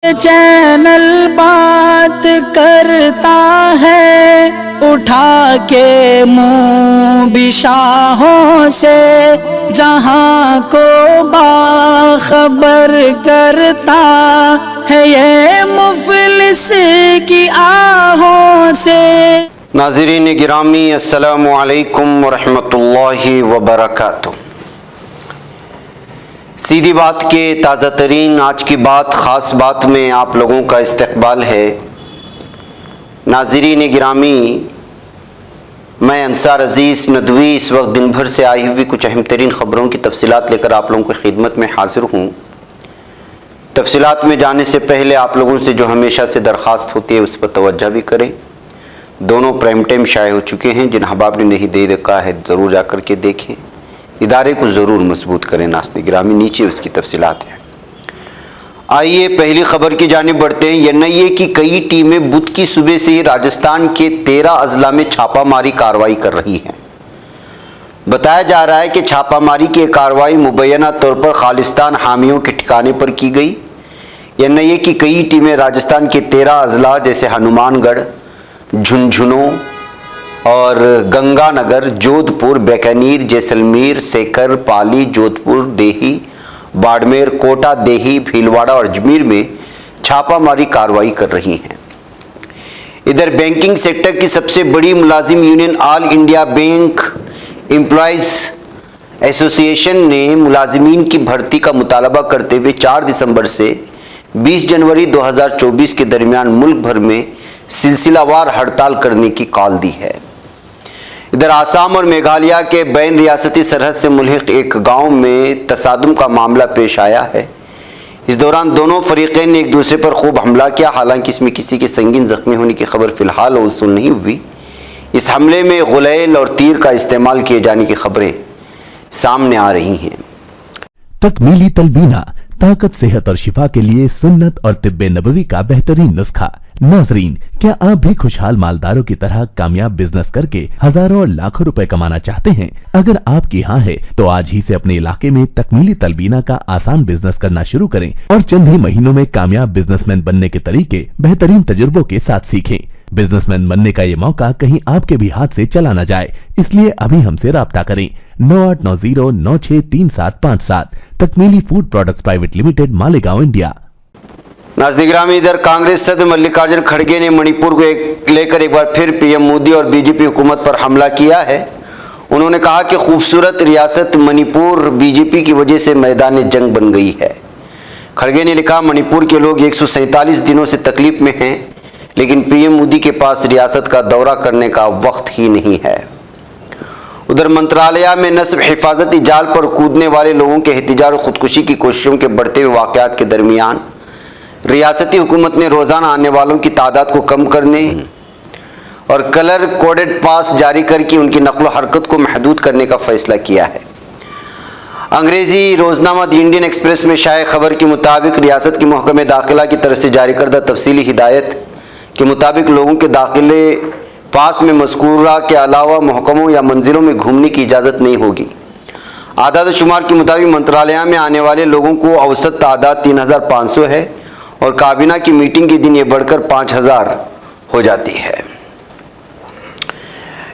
Channel बात करता है उठा के मुँह बिशाहों से, जहाँ को बाखबर करता है ये मुफलिस की आहों से। नाज़रीन गिरामी, अस्सलामु अलैकुम वरहमतुल्लाहि वबरकातुह। सीधी बात के ताज़ा तरीन आज की बात ख़ास बात में आप लोगों का इस्तकबाल है। नाज़रीन गिरामी, मैं अंसार अज़ीज़ नदवी इस वक्त दिन भर से आई हुई कुछ अहम तरीन ख़बरों की तफसीलात लेकर आप लोगों की खिदमत में हाज़िर हूँ। तफसीलात में जाने से पहले आप लोगों से जो हमेशा से दरख्वास्त होती है उस पर तवज्जो भी करें। दोनों प्राइम टाइम शाये हो चुके हैं, जिन अहबाब ने नहीं दे देखा है ज़रूर जा कर के देखें, इदारे को ज़रूर मजबूत करें। नाज़रीन गिरामी, नीचे उसकी तफसीलात हैं। आइए पहली खबर की जानिब बढ़ते हैं। एनआईए की कई टीमें बुध की सुबह से ही राजस्थान के 13 अजला में छापामारी कार्रवाई कर रही हैं। बताया जा रहा है कि छापामारी की कार्रवाई मुबैना तौर पर खालिस्तान हामियों के ठिकाने पर की गई। एनआईए की कई टीमें राजस्थान के 13 अजला जैसे हनुमानगढ़, झुंझुनू और गंगानगर, जोधपुर, बीकानेर, जैसलमेर, सीकर, पाली, जोधपुर, देही, बाड़मेर, कोटा, देही, भीलवाड़ा और अजमेर में छापामारी कार्रवाई कर रही हैं। इधर बैंकिंग सेक्टर की सबसे बड़ी मुलाजिम union all India bank employees association ने मुलाजिमीन की भर्ती का मुतालबा करते हुए 4 दिसंबर से 20 जनवरी 2024 के दरमियान मुल्क भर में सिलसिलावार हड़ताल करने की कॉल दी है। इधर आसाम और मेघालय के बैन रियासती सरहद से मुल्हिक एक गांव में तसादुम का मामला पेश आया है। इस दौरान दोनों फरीक़ैन ने एक दूसरे पर खूब हमला किया। हालांकि इसमें किसी के संगीन ज़ख्मी होने की खबर फ़िलहाल वसूल नहीं हुई। इस हमले में गुलैल और तीर का इस्तेमाल किए जाने की खबरें सामने आ रही हैं। तकमीली तलबीना, ताकत, सेहत और शिफा के लिए सुन्नत और तिब्बे नबवी का बेहतरीन नुस्खा। नाज़रीन, क्या आप भी खुशहाल मालदारों की तरह कामयाब बिजनेस करके हजारों और लाखों रुपए कमाना चाहते हैं? अगर आपकी हाँ है तो आज ही से अपने इलाके में तकमीली तलबीना का आसान बिजनेस करना शुरू करें और चंद ही महीनों में कामयाब बिजनेसमैन बनने के तरीके बेहतरीन तजुर्बों के साथ सीखें। बिजनेसमैन बनने का ये मौका कहीं आपके भी हाथ से चला न जाए, इसलिए अभी हमसे राब्ता करें। 9890963757। Takmeeli food products private limited, Malegaon, India. नाज़रीन गिरामी, इधर कांग्रेस सदर मल्लिकार्जुन खड़गे ने मणिपुर को लेकर एक बार फिर पीएम मोदी और बीजेपी हुकूमत पर हमला किया है। उन्होंने कहा कि खूबसूरत रियासत मणिपुर बीजेपी की वजह से मैदान जंग बन गई है। खड़गे ने लिखा, मणिपुर के लोग 147 दिनों से तकलीफ में हैं, लेकिन पीएम मोदी के पास रियासत का दौरा करने का वक्त ही नहीं है। उधर मंत्रालय में नस्ब हिफाजती जाल पर कूदने वाले लोगों के एहतिजाज और खुदकुशी की कोशिशों के बढ़ते हुए वाक़यात के दरमियान रियासती हुकूमत ने रोज़ाना आने वालों की तादाद को कम करने और कलर कोडेड पास जारी करके उनकी नकलो हरकत को महदूद करने का फैसला किया है। अंग्रेज़ी रोज़नामा द इंडियन एक्सप्रेस में शाये खबर के मुताबिक रियासत की महकमे दाखिला की तरफ से जारी करदा तफसीली हिदायत के मुताबिक लोगों के दाखिले पास में मज़कूरा के अलावा महकमों या मंजिलों में घूमने की इजाज़त नहीं होगी। आदाद शुमार के मुताबिक मंत्रालय में आने वाले लोगों को औसत तादाद 3500 है और काबीना की मीटिंग के दिन ये बढ़कर 5000 हो जाती है।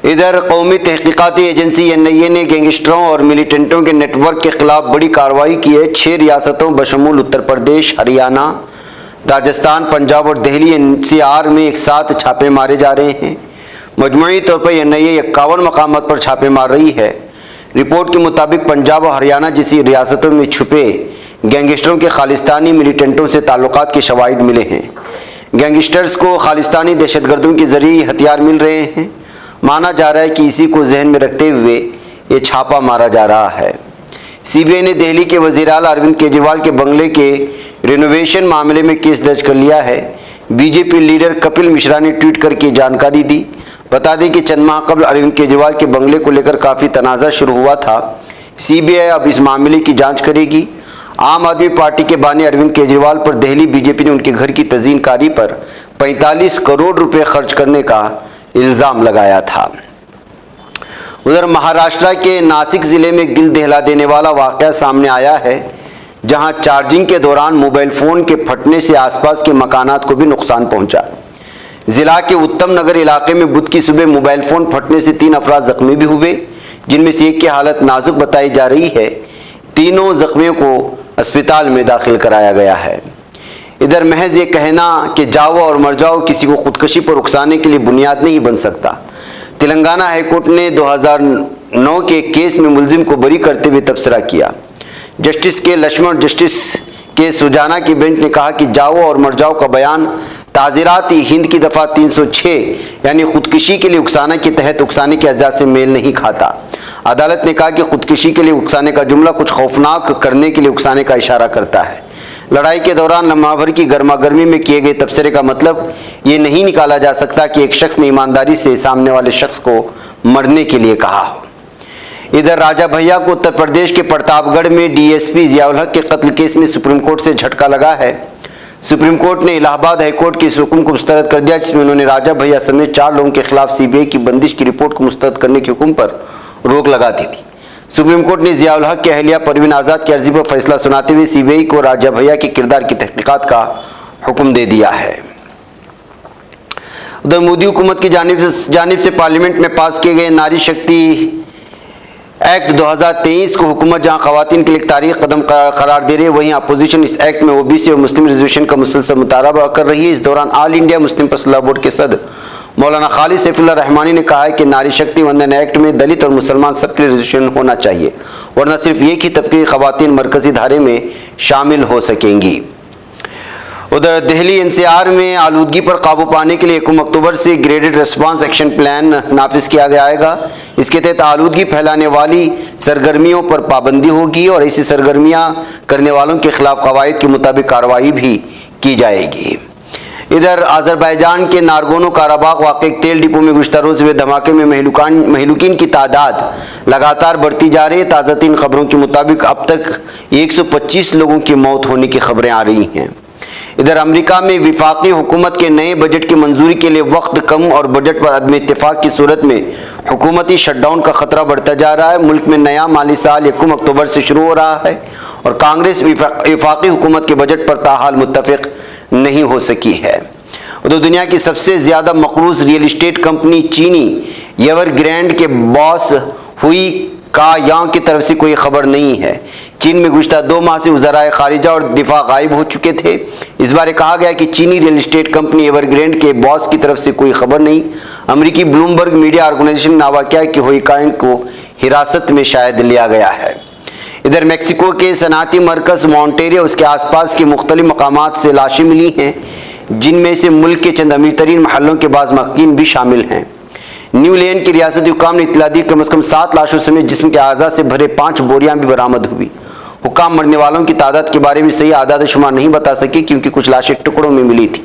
इधर कौमी तहकीकाती एजेंसी एनआईए ने गैंगस्टरों और मिलिटेंटों के नेटवर्क के खिलाफ बड़ी कार्रवाई की है। 6 रियासतों बशमूल उत्तर प्रदेश, हरियाणा, राजस्थान, पंजाब और दिल्ली एनसीआर में एक साथ छापे मारे जा रहे हैं। मजमूई तौर पर एनआईए 51 मकामात पर छापे मार रही है। रिपोर्ट के मुताबिक पंजाब और हरियाणा जैसी रियासतों में छुपे गैंगस्टरों के खालिस्तानी मिलिटेंटों से ताल्लुकात के शवाहिद मिले हैं। गैंगस्टर्स को खालिस्तानी दहशतगर्दों के जरिए हथियार मिल रहे हैं। माना जा रहा है कि इसी को जहन में रखते हुए ये छापा मारा जा रहा है। सीबीआई ने दिल्ली के वज़ीर आला अरविंद केजरीवाल के बंगले के रिनोवेशन मामले में केस दर्ज कर लिया है। बीजेपी लीडर कपिल मिश्रा ने ट्वीट करके जानकारी दी। बता दें कि चंद माह कबल अरविंद केजरीवाल के बंगले को लेकर काफ़ी तनाज़ा शुरू हुआ था। सीबीआई अब इस मामले की जाँच करेगी। आम आदमी पार्टी के बानी अरविंद केजरीवाल पर दिल्ली बीजेपी ने उनके घर की तज़ीनकारी पर 45 करोड़ रुपए खर्च करने का इल्ज़ाम लगाया था। उधर महाराष्ट्र के नासिक ज़िले में दिल दहला देने वाला वाक़या सामने आया है, जहां चार्जिंग के दौरान मोबाइल फ़ोन के फटने से आसपास के मकानात को भी नुकसान पहुंचा। जिला के उत्तम नगर इलाके में बुध की सुबह मोबाइल फ़ोन फटने से 3 अफराद जख्मी भी हुए, जिनमें से एक की हालत नाजुक बताई जा रही है। तीनों जख्मियों को अस्पताल में दाखिल कराया गया है। इधर महज ये कहना कि जाओ और मर जाओ किसी को खुदकशी पर उकसाने के लिए बुनियाद नहीं बन सकता। तेलंगाना हाईकोर्ट ने 2009 के केस में मुलजिम को बरी करते हुए तबसरा किया। जस्टिस के लक्ष्मण और जस्टिस के सुजाना की बेंच ने कहा कि जाओ और मर जाओ का बयान ताज़ीरात हिंद की दफ़ा 306 यानी खुदकशी के लिए उकसाना के तहत उकसाने के अज़ा से मेल नहीं खाता। अदालत ने कहा कि खुदकशी के लिए उकसाने का जुमला कुछ खौफनाक करने के लिए उकसाने का इशारा करता है। लड़ाई के दौरान लम्हा भर की गर्मा गर्मी में किए गए तबसरे का मतलब ये नहीं निकाला जा सकता कि एक शख्स ने ईमानदारी से सामने वाले शख्स को मरने के लिए कहा हो। इधर राजा भैया को उत्तर प्रदेश के प्रतापगढ़ में डीएसपी जियाउल हक के कत्ल केस में सुप्रीम कोर्ट से झटका लगा है। सुप्रीम कोर्ट ने इलाहाबाद हाईकोर्ट के इस हुक्म को मुस्तरद कर दिया, जिसमें उन्होंने राजा भैया समेत 4 लोगों के खिलाफ सीबीआई की बंदिश की रिपोर्ट को मुस्तरद करने के हुक्म पर रोक लगा दी थी। सुप्रीम कोर्ट ने जियाउल हक के अहलिया परवीन आज़ाद की अर्जी पर फैसला सुनाते हुए सीबीआई को राजा भैया के किरदार की तहकीकात का हुक्म दे दिया है। उधर मोदी हुकूमत की जानिब से पार्लियामेंट में पास किए गए नारी शक्ति एक्ट 2023 को हुकूमत जहां खवातीन के लिए तारीख कदम करार दे रही है, वहीं अपोजिशन इस एक्ट में ओबीसी और मुस्लिम रिजर्वेशन का मुसलसल मुतालबा कर रही है। इस दौरान ऑल इंडिया मुस्लिम फैसला बोर्ड के सदर मौलाना खालिद सैफुल्लाह रहमानी ने कहा है कि नारी शक्ति वंदन एक्ट में दलित और मुसलमान सबके लिए रिजर्वेशन होना चाहिए, वरना सिर्फ एक ही तबके की खवातीन मरकजी धारे में शामिल हो सकेंगी। उधर दिल्ली एनसीआर में आलूदगी पर काबू पाने के लिए 1 अक्टूबर से ग्रेडेड रिस्पांस एक्शन प्लान नाफिज किया जाएगा। इसके तहत आलूदगी फैलाने वाली सरगर्मियों पर पाबंदी होगी और ऐसी सरगर्मियां करने वालों के खिलाफ कवायद के मुताबिक कार्रवाई भी की जाएगी। इधर अजरबैजान के नारगोनो काराबाग वाक़े तेल डिपो में गुज़श्ता रोज़ हुए धमाके में महलूकीन की तादाद लगातार बढ़ती जा रही है। ताज़ा तीन खबरों के मुताबिक अब तक 125 लोगों की मौत होने की खबरें आ रही हैं। इधर अमेरिका में विफाकी हुकूमत के नए बजट की मंजूरी के लिए वक्त कम और बजट पर अदम इत्तेफाक की सूरत में हुकूमती शटडाउन का खतरा बढ़ता जा रहा है। मुल्क में नया माली साल 1 अक्टूबर से शुरू हो रहा है और कांग्रेस विफाकी हुकूमत के बजट पर ताहाल मुत्तफिक नहीं हो सकी है। उधर दुनिया की सबसे ज़्यादा मकरूज रियल इस्टेट कंपनी चीनी एवरग्रैंड के बॉस हुई का यहाँ की तरफ से कोई खबर नहीं है। चीन में गुज़श्ता 2 माह से वज़राए खारिजा और दिफा गायब हो चुके थे। इस बार कहा गया कि चीनी रियल इस्टेट कंपनी एवरग्रैंड के बॉस की तरफ से कोई खबर नहीं। अमेरिकी ब्लूमबर्ग मीडिया ऑर्गेनाइजेशन ने दावा किया कि होइकाइन को हिरासत में शायद लिया गया है। इधर मेक्सिको के सनाती मरकज़ मॉन्टेरियो उसके आसपास के मुख्तलिफ मकामात से लाशें मिली हैं, जिनमें से मुल्क के चंद अमीर तरीन महलों के बाज़ मकीन भी शामिल हैं। न्यूलैंड की रियासती हुकाम ने इत्तला दी कम से कम 7 लाशों समेत जिस्म के आज़ा से भरे 5 बोरियां भी बरामद हुई। हुकाम मरने वालों की तादाद के बारे में सही आदाद शुमार नहीं बता सके क्योंकि कुछ लाशें टुकड़ों में मिली थी।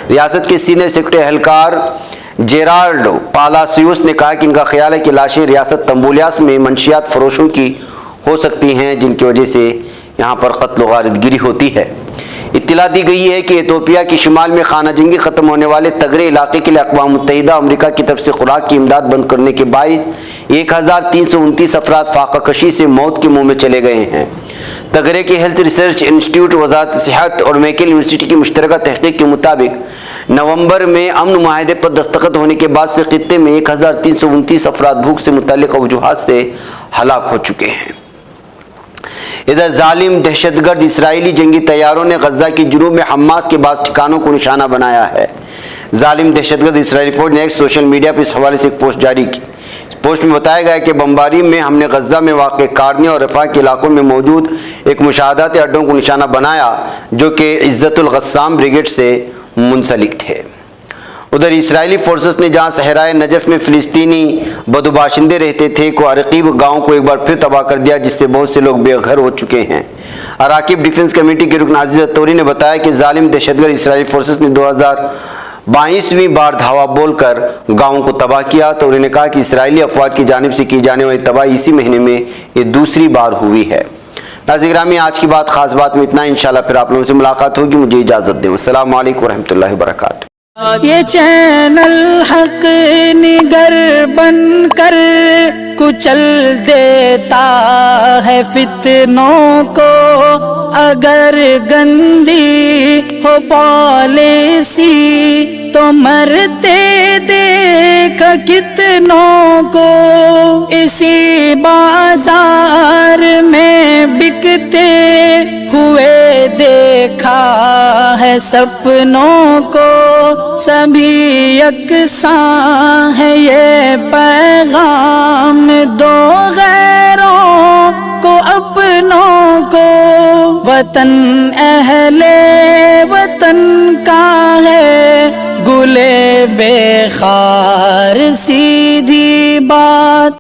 रियासत के सीनियर सेक्रेटरी एहलकार जेराल्डो पालासियोस ने कहा कि इनका ख्याल है कि लाशें रियासत तंबुलियास में मंशियात फरोशों की हो सकती हैं, जिनकी वजह से यहाँ पर कत्ल व गारदगिरी होती है। इत्तला दी गई है कि इथोपिया के शिमाल में खाना जंगी ख़त्म होने वाले तगरे इलाके के लिए अक़वाम मुत्तहिदा अमरीका की तरफ से खुराक की इमदाद बंद करने के बाइस 1329 अफराद फाक़ाकशी से मौत के मुँह में चले गए हैं। तगरे के हेल्थ रिसर्च इंस्टीट्यूट, वज़ारत सेहत और मैकेल यूनिवर्सिटी की मुश्तरका तहक़ीक़ के मुताबिक नवंबर में अमन माहिदे पर दस्तखत होने के बाद से खित्ते में 1329 अफराद भूख से मुताल्लिक़ वजूहात से हलाक हो चुके हैं। इधर जालिम दहशतगर्द इसराइली जंगी तैयारों ने गजा की जुनूब में हमास के बाज़ ठिकानों को निशाना बनाया है। जालिम दहशतगर्द इसराइली फौज ने एक सोशल मीडिया पर इस हवाले से एक पोस्ट जारी की। इस पोस्ट में बताया गया कि बमबारी में हमने गजा में वाक़ कारनी और रफ़ा के इलाकों में मौजूद एक मुशाहदाती अड्डों को निशाना बनाया जो कि इज़्ज़तुल गस्साम ब्रिगेड से मुंसलिक थे। उधर इसराइली फोर्सेस ने जहां सहराए नजफ में फ़िलिस्तीनी बदुबाशिंदे रहते थे को अरकीब गांव को एक बार फिर तबाह कर दिया, जिससे बहुत से लोग बेघर हो चुके हैं। अराकीब डिफेंस कमेटी के रुकन अजीज अत्तौरी ने बताया कि जालिम दहशतगर्द इसराइली फोर्सेस ने 2022वीं बार धावा बोलकर गाँव को तबाह किया। तो उन्होंने कहा कि इसराइली अफवाज की जानिब से की जाने वाली तबाही इसी महीने में ये दूसरी बार हुई है। नाज़रीन गिरामी, आज की बात खास बात में इतना। इंशाल्लाह फिर आप लोगों से मुलाकात होगी। मुझे इजाज़त दें। अस्सलामु अलैकुम व रहमतुल्लाहि व बरकातुहू। ये चैनल हक निगर बनकर कुचल देता है फितनों को। अगर गंदी हो पॉलिसी तो मरते देख कितनों को। इसी बाजार में बिकते हुए देखा है सपनों को। सभी यकसां है ये पैगाम दो गैरों को अपनों को। वतन अहले वतन का है गुले बेखार